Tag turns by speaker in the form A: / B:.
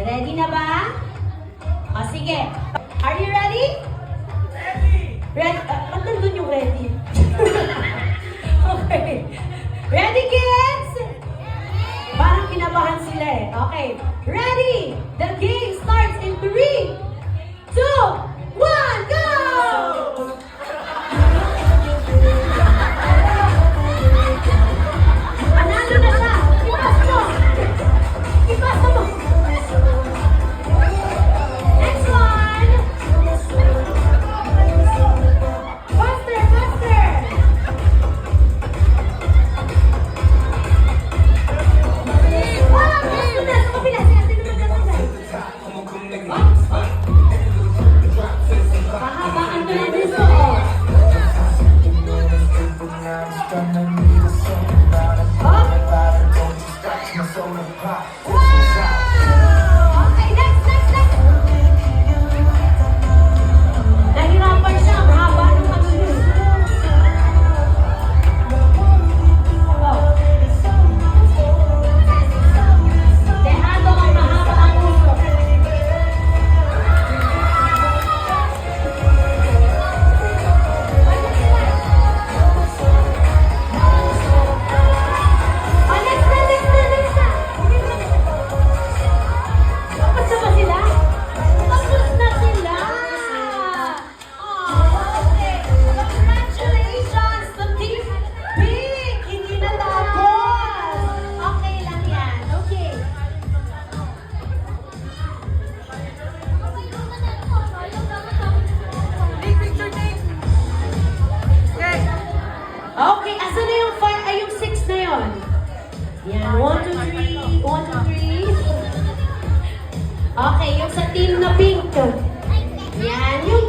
A: Ready na ba? O, sige. Are you ready? Ready? Ba't nandun yung ready? Okay. Ready, kids? Parang kinabahan sila eh. Okay. Ready? The game starts in 3, 2, 1, go! Panalo na siya! Ipas mo! Ipas mo! Next one! Faster, faster! Wow! Gusto na! Sa kapila! Sino ba dyan? Pahabaan ko ng gusto, oh! Wow! Okay, next! Nahirapan siya. Ang haba ng ano yun. Oh. Dehado ang mahaba ang uso. Oh, next na. Tapos na ba sila? Tapos na sila! Oh, okay. Congratulations to Team Pink! Hindi na tapos! Okay lang yan. Okay. Okay, asan na yung 5? Ay, yung 6 na yun. Yan, 1, 2, 3. 1, 2, 3. Okay, yung sa team na pink. Yan, yung